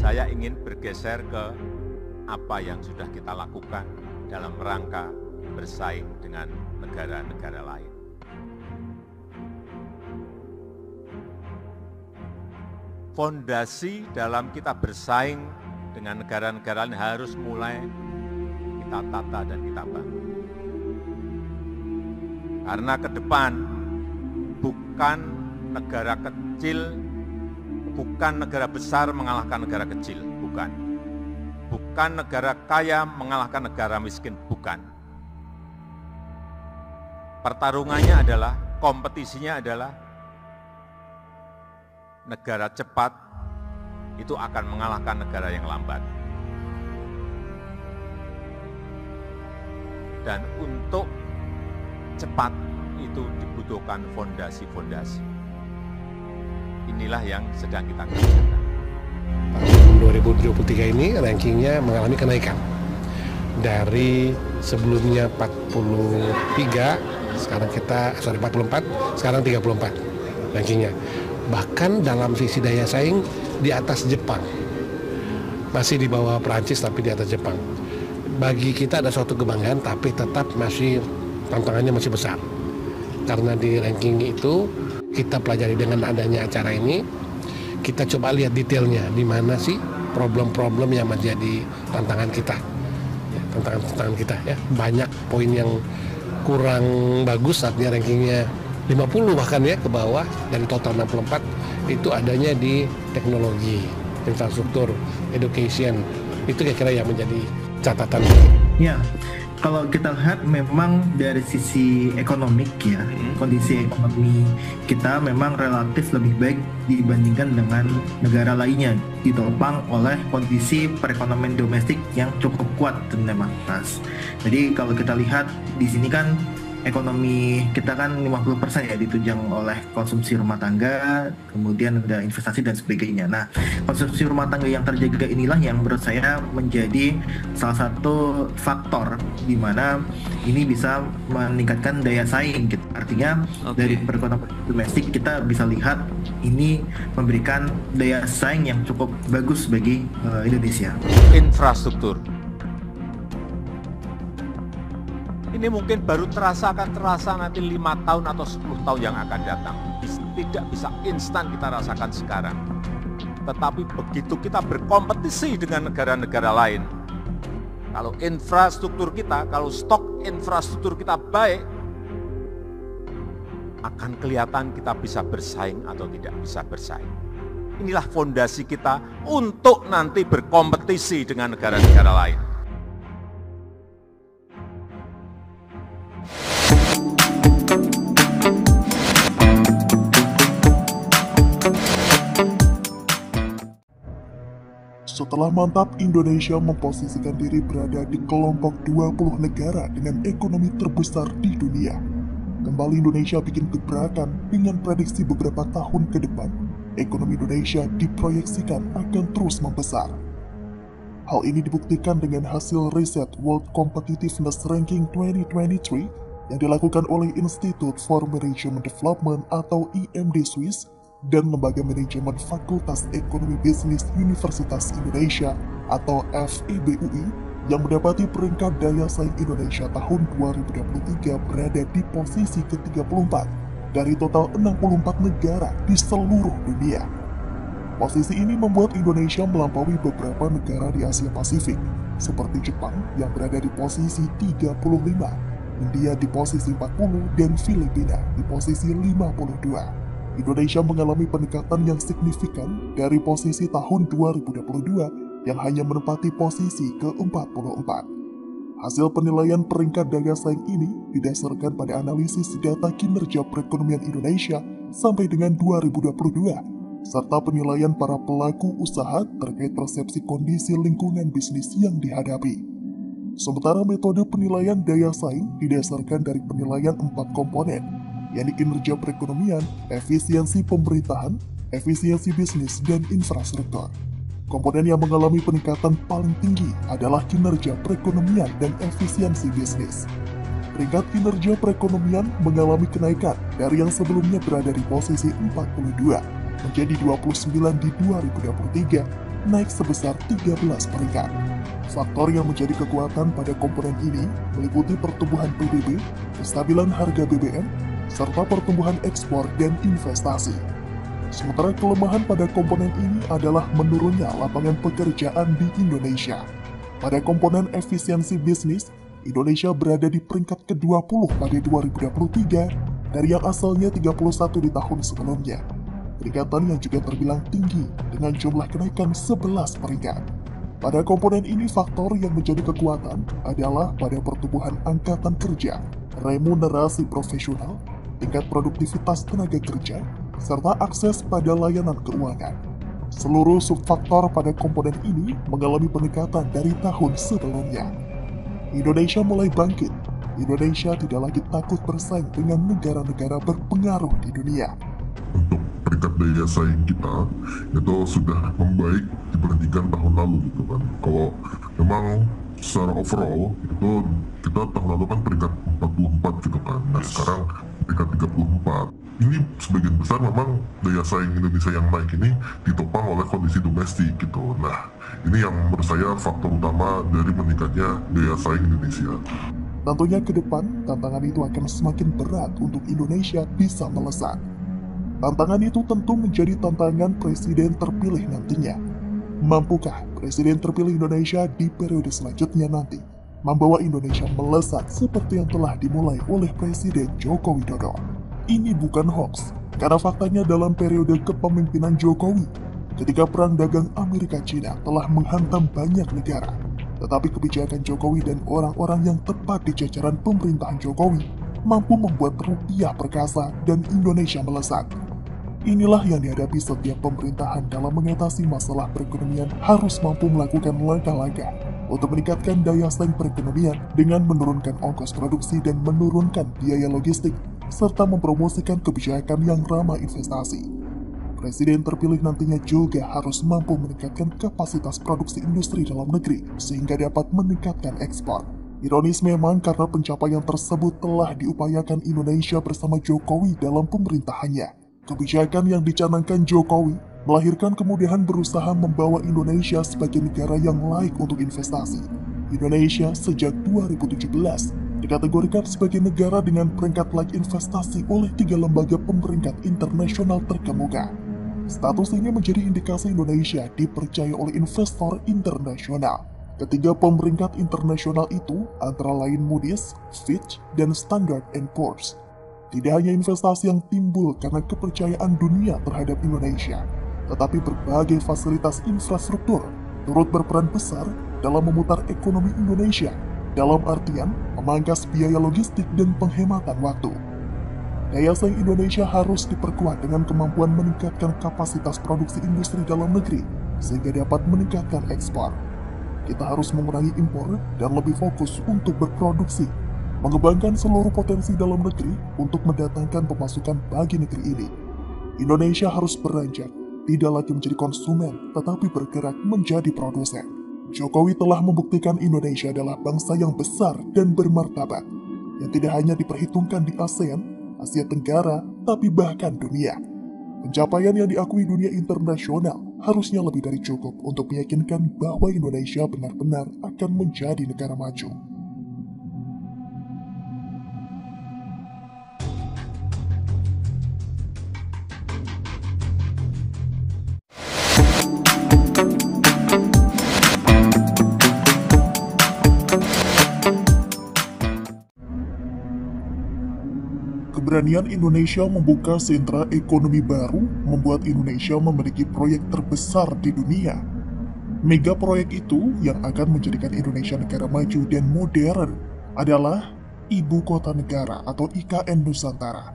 saya ingin bergeser ke apa yang sudah kita lakukan dalam rangka bersaing dengan negara-negara lain. Fondasi dalam kita bersaing dengan negara-negara lain harus mulai kita tata dan kita bangun. Karena ke depan bukan negara kecil, bukan negara besar mengalahkan negara kecil, bukan. Bukan negara kaya mengalahkan negara miskin, bukan. Pertarungannya adalah, kompetisinya adalah negara cepat itu akan mengalahkan negara yang lambat. Dan untuk cepat itu dibutuhkan fondasi-fondasi. Inilah yang sedang kita kerjakan. Tahun 2023 ini rankingnya mengalami kenaikan. Dari sebelumnya 43, sekarang 44, sekarang 34 rankingnya. Bahkan dalam sisi daya saing di atas Jepang. Masih di bawah Perancis tapi di atas Jepang. Bagi kita ada suatu kebanggaan tapi tetap masih tantangannya masih besar. Karena di ranking itu kita pelajari dengan adanya acara ini, kita coba lihat detailnya di mana sih problem-problem yang menjadi tantangan kita. Ya, tantangan kita ya. Banyak poin yang kurang bagus saat dia rankingnya 50 bahkan ya ke bawah dari total 64 itu adanya di teknologi, infrastruktur, education. Itu kira-kira yang menjadi catatan. Ya, kalau kita lihat memang dari sisi ekonomik ya, kondisi ekonomi kita memang relatif lebih baik dibandingkan dengan negara lainnya, ditopang oleh kondisi perekonomian domestik yang cukup kuat dan Mas. Jadi kalau kita lihat di sini kan ekonomi kita kan 50% ya ditunjang oleh konsumsi rumah tangga, kemudian ada investasi dan sebagainya. Nah, konsumsi rumah tangga yang terjaga inilah yang menurut saya menjadi salah satu faktor di mana ini bisa meningkatkan daya saing gitu. Artinya dari perekonomian domestik kita bisa lihat ini memberikan daya saing yang cukup bagus bagi Indonesia. Infrastruktur. Ini mungkin baru akan terasa nanti 5 tahun atau 10 tahun yang akan datang. Tidak bisa instan kita rasakan sekarang. Tetapi begitu kita berkompetisi dengan negara-negara lain, kalau infrastruktur kita, kalau stok infrastruktur kita baik, akan kelihatan kita bisa bersaing atau tidak bisa bersaing. Inilah fondasi kita untuk nanti berkompetisi dengan negara-negara lain. Setelah mantap, Indonesia memposisikan diri berada di kelompok 20 negara dengan ekonomi terbesar di dunia. Kembali Indonesia bikin gebrakan dengan prediksi beberapa tahun ke depan, ekonomi Indonesia diproyeksikan akan terus membesar. Hal ini dibuktikan dengan hasil riset World Competitiveness Ranking 2023 yang dilakukan oleh Institute for Management Development atau IMD Swiss dan Lembaga Manajemen Fakultas Ekonomi Bisnis Universitas Indonesia atau FEBUI yang mendapati peringkat daya saing Indonesia tahun 2023 berada di posisi ke-34 dari total 64 negara di seluruh dunia. Posisi ini membuat Indonesia melampaui beberapa negara di Asia Pasifik seperti Jepang yang berada di posisi 35, India di posisi 40, dan Filipina di posisi 52. Indonesia mengalami peningkatan yang signifikan dari posisi tahun 2022 yang hanya menempati posisi ke-44. Hasil penilaian peringkat daya saing ini didasarkan pada analisis data kinerja perekonomian Indonesia sampai dengan 2022, serta penilaian para pelaku usaha terkait persepsi kondisi lingkungan bisnis yang dihadapi. Sementara metode penilaian daya saing didasarkan dari penilaian 4 komponen, yakni kinerja perekonomian, efisiensi pemerintahan, efisiensi bisnis, dan infrastruktur. Komponen yang mengalami peningkatan paling tinggi adalah kinerja perekonomian dan efisiensi bisnis. Peringkat kinerja perekonomian mengalami kenaikan dari yang sebelumnya berada di posisi 42 menjadi 29 di 2023 naik sebesar 13 peringkat. Faktor yang menjadi kekuatan pada komponen ini meliputi pertumbuhan PDB, kestabilan harga BBM, serta pertumbuhan ekspor dan investasi. Sementara kelemahan pada komponen ini adalah menurunnya lapangan pekerjaan di Indonesia. Pada komponen efisiensi bisnis, Indonesia berada di peringkat ke-20 pada 2023 dari yang asalnya 31 di tahun sebelumnya. Peningkatan yang juga terbilang tinggi dengan jumlah kenaikan 11 peringkat. Pada komponen ini faktor yang menjadi kekuatan adalah pada pertumbuhan angkatan kerja, remunerasi profesional, tingkat produktivitas tenaga kerja, serta akses pada layanan keuangan. Seluruh subfaktor pada komponen ini mengalami peningkatan dari tahun sebelumnya. Indonesia mulai bangkit. Indonesia tidak lagi takut bersaing dengan negara-negara berpengaruh di dunia. Untuk peringkat daya saing kita itu sudah membaik dibandingkan tahun lalu gitu kan. Kalau memang secara overall itu kita tahun lalu kan peringkat 44 gitu kan. Nah sekarang peringkat 34. Ini sebagian besar memang daya saing Indonesia yang naik ini ditopang oleh kondisi domestik gitu. Nah ini yang menurut saya faktor utama dari meningkatnya daya saing Indonesia. Tentunya ke depan, tantangan itu akan semakin berat untuk Indonesia bisa melesat. Tantangan itu tentu menjadi tantangan presiden terpilih nantinya. Mampukah presiden terpilih Indonesia di periode selanjutnya nanti membawa Indonesia melesat seperti yang telah dimulai oleh Presiden Joko Widodo? Ini bukan hoax, karena faktanya dalam periode kepemimpinan Jokowi, ketika perang dagang Amerika-China telah menghantam banyak negara, tetapi kebijakan Jokowi dan orang-orang yang tepat di jajaran pemerintahan Jokowi mampu membuat rupiah perkasa dan Indonesia melesat. Inilah yang dihadapi setiap pemerintahan dalam mengatasi masalah perekonomian harus mampu melakukan langkah-langkah untuk meningkatkan daya saing perekonomian dengan menurunkan ongkos produksi dan menurunkan biaya logistik, serta mempromosikan kebijakan yang ramah investasi. Presiden terpilih nantinya juga harus mampu meningkatkan kapasitas produksi industri dalam negeri sehingga dapat meningkatkan ekspor. Ironis memang karena pencapaian tersebut telah diupayakan Indonesia bersama Jokowi dalam pemerintahannya. Kebijakan yang dicanangkan Jokowi melahirkan kemudahan berusaha membawa Indonesia sebagai negara yang layak untuk investasi. Indonesia sejak 2017 dikategorikan sebagai negara dengan peringkat layak investasi oleh 3 lembaga pemeringkat internasional terkemuka. Status ini menjadi indikasi Indonesia dipercaya oleh investor internasional. Ketiga pemeringkat internasional itu antara lain Moody's, Fitch, dan Standard & Poor's. Tidak hanya investasi yang timbul karena kepercayaan dunia terhadap Indonesia, tetapi berbagai fasilitas infrastruktur turut berperan besar dalam memutar ekonomi Indonesia, dalam artian memangkas biaya logistik dan penghematan waktu. Daya saing Indonesia harus diperkuat dengan kemampuan meningkatkan kapasitas produksi industri dalam negeri, sehingga dapat meningkatkan ekspor. Kita harus mengurangi impor dan lebih fokus untuk berproduksi, mengembangkan seluruh potensi dalam negeri untuk mendatangkan pemasukan bagi negeri ini. Indonesia harus beranjak, tidak lagi menjadi konsumen, tetapi bergerak menjadi produsen. Jokowi telah membuktikan Indonesia adalah bangsa yang besar dan bermartabat, yang tidak hanya diperhitungkan di ASEAN, Asia Tenggara, tapi bahkan dunia. Pencapaian yang diakui dunia internasional harusnya lebih dari cukup untuk meyakinkan bahwa Indonesia benar-benar akan menjadi negara maju. Keberanian Indonesia membuka sentra ekonomi baru membuat Indonesia memiliki proyek terbesar di dunia. Mega proyek itu yang akan menjadikan Indonesia negara maju dan modern adalah Ibu Kota Negara atau IKN Nusantara.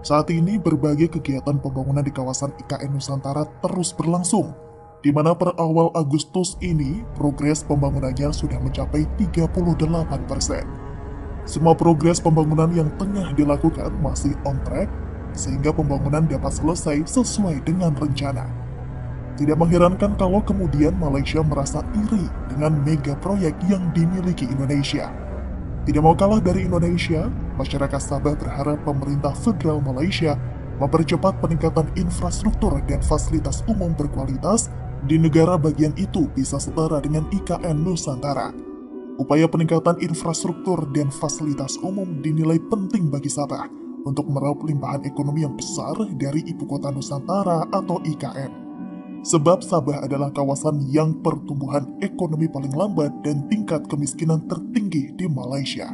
Saat ini berbagai kegiatan pembangunan di kawasan IKN Nusantara terus berlangsung, di mana per awal Agustus ini progres pembangunannya sudah mencapai 38%. Semua progres pembangunan yang tengah dilakukan masih on track, sehingga pembangunan dapat selesai sesuai dengan rencana. Tidak mengherankan kalau kemudian Malaysia merasa iri dengan mega proyek yang dimiliki Indonesia. Tidak mau kalah dari Indonesia, masyarakat Sabah berharap pemerintah federal Malaysia mempercepat peningkatan infrastruktur dan fasilitas umum berkualitas di negara bagian itu bisa setara dengan IKN Nusantara. Upaya peningkatan infrastruktur dan fasilitas umum dinilai penting bagi Sabah untuk meraup limpahan ekonomi yang besar dari Ibu Kota Nusantara atau IKN. Sebab Sabah adalah kawasan yang pertumbuhan ekonomi paling lambat dan tingkat kemiskinan tertinggi di Malaysia.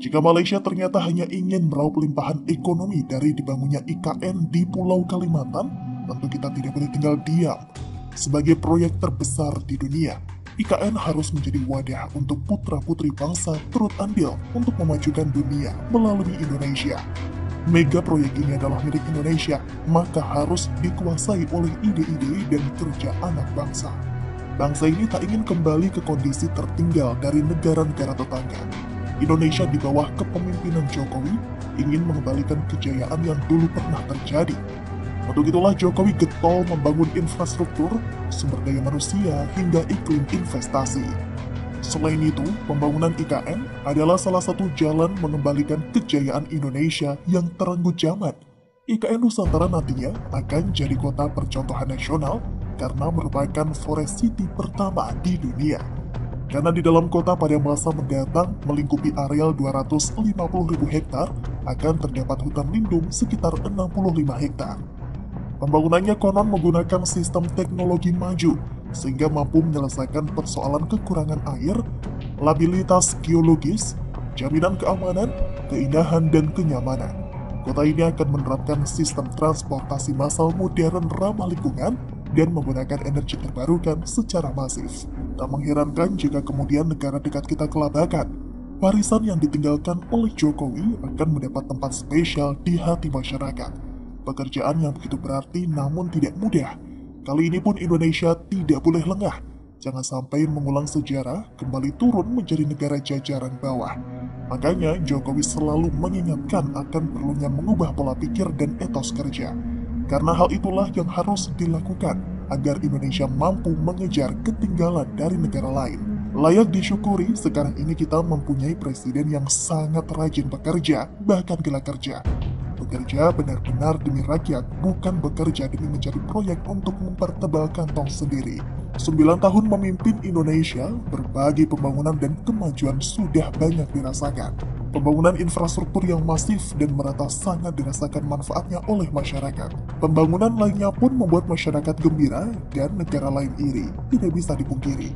Jika Malaysia ternyata hanya ingin meraup limpahan ekonomi dari dibangunnya IKN di Pulau Kalimantan, tentu kita tidak boleh tinggal diam. Sebagai proyek terbesar di dunia, IKN harus menjadi wadah untuk putra-putri bangsa turut andil untuk memajukan dunia melalui Indonesia. Mega proyek ini adalah milik Indonesia, maka harus dikuasai oleh ide-ide dan kerja anak bangsa. Bangsa ini tak ingin kembali ke kondisi tertinggal dari negara-negara tetangga. Indonesia di bawah kepemimpinan Jokowi ingin mengembalikan kejayaan yang dulu pernah terjadi. Untuk itulah Jokowi getol membangun infrastruktur, sumber daya manusia, hingga iklim investasi. Selain itu, pembangunan IKN adalah salah satu jalan mengembalikan kejayaan Indonesia yang terenggut zaman. IKN Nusantara nantinya akan jadi kota percontohan nasional karena merupakan forest city pertama di dunia. Karena di dalam kota pada masa mendatang melingkupi areal 250.000 hektar, akan terdapat hutan lindung sekitar 65 hektar. Pembangunannya konon menggunakan sistem teknologi maju, sehingga mampu menyelesaikan persoalan kekurangan air, labilitas geologis, jaminan keamanan, keindahan, dan kenyamanan. Kota ini akan menerapkan sistem transportasi massal modern ramah lingkungan dan menggunakan energi terbarukan secara masif. Tak mengherankan jika kemudian negara dekat kita kelabakan. Warisan yang ditinggalkan oleh Jokowi akan mendapat tempat spesial di hati masyarakat. Pekerjaan yang begitu berarti namun tidak mudah. Kali ini pun Indonesia tidak boleh lengah. Jangan sampai mengulang sejarah kembali turun menjadi negara jajaran bawah. Makanya Jokowi selalu mengingatkan akan perlunya mengubah pola pikir dan etos kerja. Karena hal itulah yang harus dilakukan agar Indonesia mampu mengejar ketinggalan dari negara lain. Layak disyukuri sekarang ini kita mempunyai presiden yang sangat rajin bekerja, bahkan gila kerja. Bekerja benar-benar demi rakyat, bukan bekerja demi mencari proyek untuk mempertebal kantong sendiri. 9 tahun memimpin Indonesia, berbagai pembangunan dan kemajuan sudah banyak dirasakan. Pembangunan infrastruktur yang masif dan merata sangat dirasakan manfaatnya oleh masyarakat. Pembangunan lainnya pun membuat masyarakat gembira dan negara lain iri, tidak bisa dipungkiri.